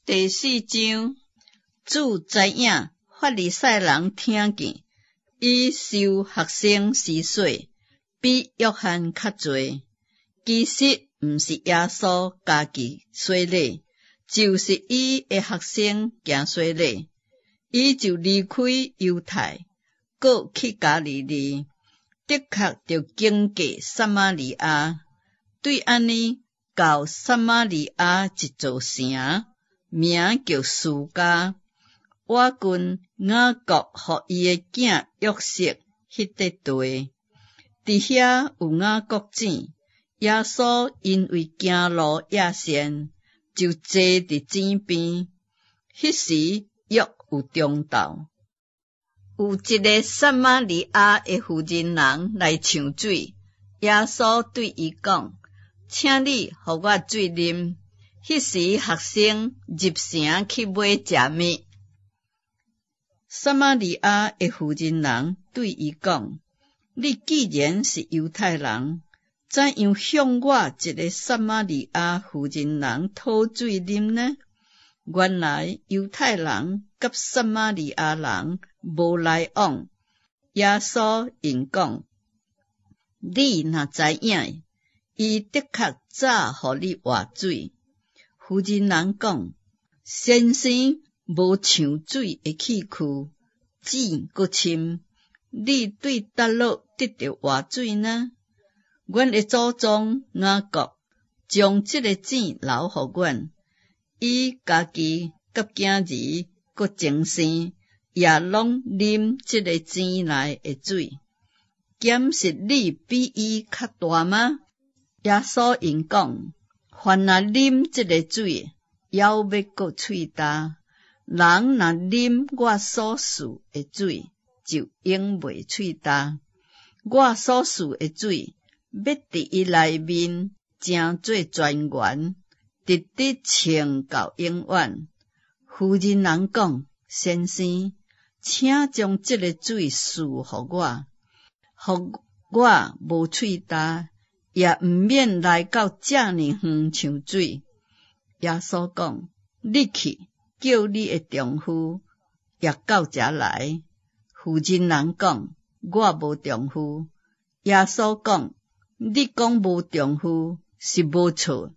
第四章，主知影法利赛人听见，伊收学生施洗，比约翰较侪。其实毋是耶稣家己洗礼，就是伊的学生行洗礼。伊就离开犹太，搁去加利利，的确就经过撒玛利亚，对安尼到撒玛利亚一座城，名叫苏加。我君雅各互伊的囝约瑟迄块地，伫遐有雅各井。耶稣因为行路野线，就坐伫井边。迄时约有中昼，有一个撒玛利亚的妇人来抢水。耶稣对伊讲：“请你互我水啉。”迄时学生入城去买食物。撒玛利亚的妇人对伊讲：“你既然是犹太人，怎样向我一个撒玛利亚妇人讨水啉呢？”原来犹太人甲撒玛利亚人无来往。耶稣因讲：“你若知影，伊的确早互你换水。”妇人讲：“先生无抢水的器具，井阁深，你对倒落得到换水呢？阮的祖宗雅各将这个井留互阮，伊家己甲囝儿阁前生，也拢啉这个井内的水。检是你比伊较大吗？”耶稣因讲：“凡若啉这个水，还要阁喙焦；人若啉我所赐的水，就永袂喙焦。我所赐的水，要伫伊内面成做泉源，直直冲到永远。”妇人讲：“先生，请将这个水赐互我，互我无喙焦，也毋免来到这么远抢水。”耶稣讲：“你去，叫你的丈夫也到这来。”妇人讲：“我无丈夫。”耶稣讲：“你讲无丈夫是无错，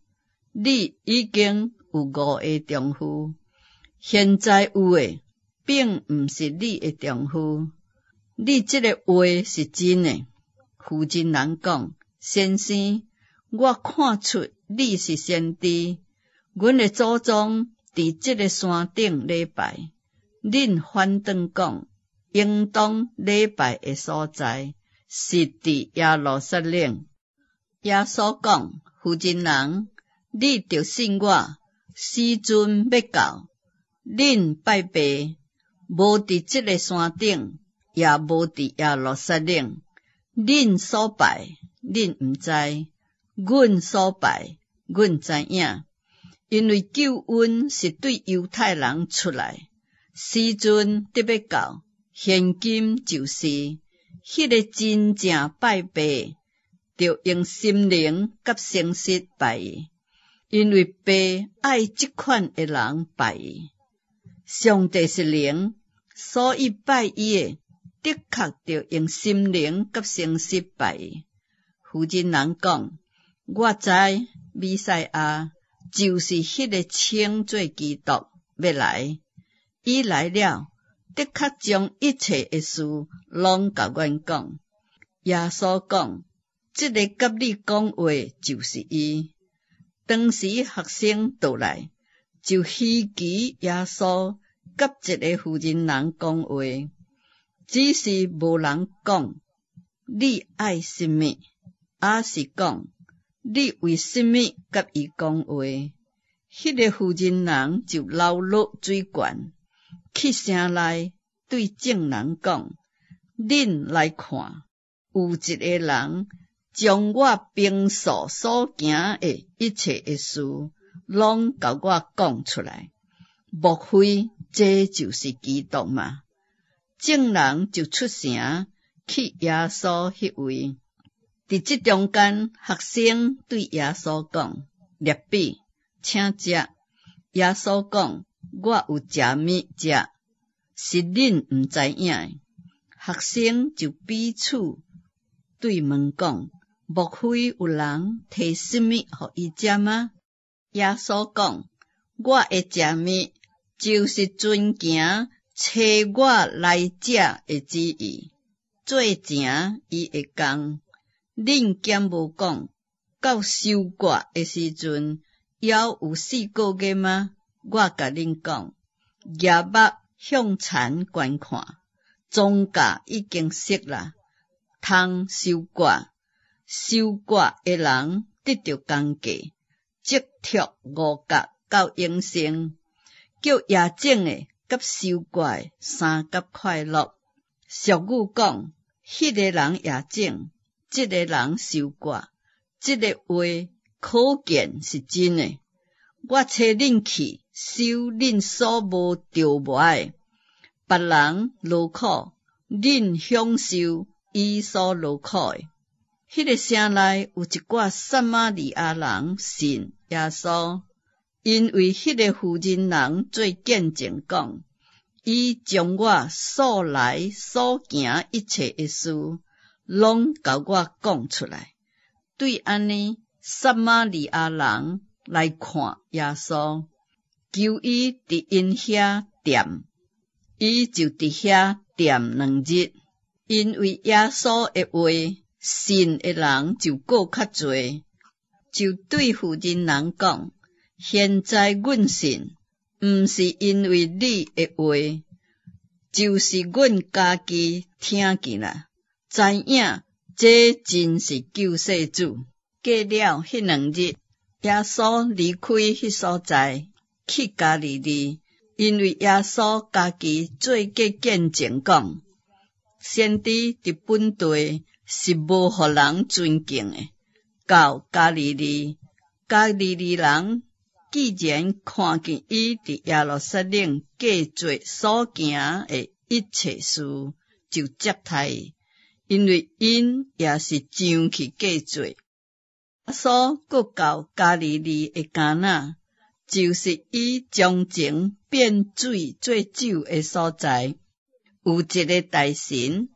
你已经有5个丈夫，现在有的并毋是你的丈夫，你这个话是真的。”妇人讲：“先生，我看出你是先知。阮的祖宗伫这个山顶礼拜，恁反转讲，应当礼拜的所在是伫耶路撒冷。”耶稣讲：“妇人，你着信我，时阵要到，恁拜拜，无伫这个山顶，也无伫耶路撒冷。恁所拜，恁毋知；阮所拜，阮知影。因为救恩是对犹太人出来，时阵得要到，现今就是，迄个真正拜拜，着用心灵甲诚实拜伊，因为拜爱这款的人拜伊。上帝是灵，所以拜伊的，的确着用心灵甲诚实拜伊。妇人讲：“我知弥赛亚就是迄个称做基督要来，伊来了，的确将一切的事拢甲阮讲。”耶稣讲：“这个甲你讲话就是伊。”当时学生倒来，就希奇耶稣甲一个妇人讲话，只是无人讲你爱什么，也是讲你为什么甲伊讲话。迄个妇人就流落水泉，去城内对众人讲：“恁来看，有一个人将我平素所行的一切的事，拢甲我讲出来。莫非这就是基督吗？”众人就出城去耶稣迄位。伫这中间，学生对耶稣讲：“rabbi，请食。”耶稣讲：我有食物食，是恁毋知影诶。学生就彼此对问讲：莫非有人摕什么互伊食吗？耶稣讲：我会食物，就是遵行找我来者诶旨意，做成伊会讲。恁兼无讲，到收割诶时阵，还有4个月吗？我甲恁讲，夜目向田观看，庄稼已经熟啦，通收割。收割诶人得到工价，积蓄5角到永生，叫野种诶甲收割诶3角快乐。俗语讲，迄个人野种，这个人收割，这个话可见是真诶。我找恁去收恁所无着卖诶，别人劳苦，恁享受伊所劳苦诶。迄个城内有一寡撒玛利亚人信耶稣，因为迄个妇人人做见证讲，伊将我所来所行一切的事，拢甲我讲出来。对安尼，撒玛利亚人来看耶稣，求伊伫因遐踮，伊就伫遐踮2日。因为耶稣的话，信的人就够较侪，就对妇人人讲：现在阮信，毋是因为你的话，就是阮家己听见啦，知影这真是救世主。过了迄2日，耶稣离开迄所在，去加利利，因为耶稣家己做过见证讲，先知伫本地是无互人尊敬诶。到加利利，加利利人既然看见伊伫耶路撒冷过做所行诶一切事，就接待伊，因为因也是上去过做。耶稣佫到加利利诶迦纳，就是伊将情变水做酒诶所在。有一个大神，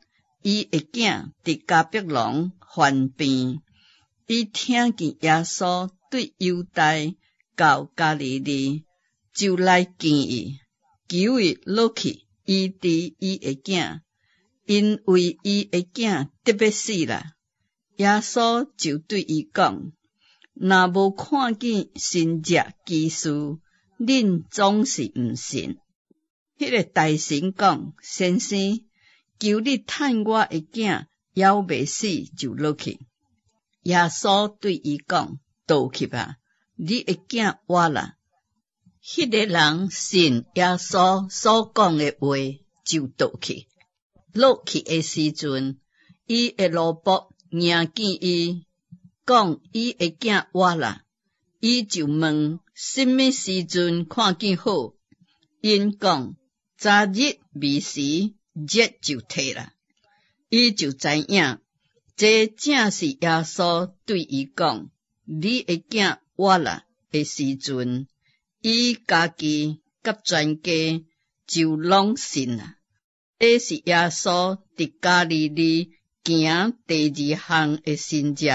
伊的囝伫加百农患病，伊听见耶稣对犹大到加利利，就来见伊，求伊落去医治伊的囝，因为伊的囝得要死啦。耶稣就对伊讲：若无看见神迹奇事，恁总是毋信。迄个大神讲：先生，求你趁我的囝还未死就落去。耶稣对伊讲：倒去吧，你的囝活啦。迄个人信耶稣所讲的话，就倒去。落去的时阵，伊的奴仆迎见伊，讲伊的囝活啦。伊就问什么时阵看见好？因讲昨日未时，日就退啦。伊就知影，这正是耶稣对伊讲：你的囝活啦的时阵，伊家己甲全家就拢信啦。这是耶稣伫加利利行第2项的神迹，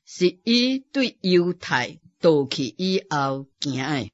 是伊对犹太倒去以后行的。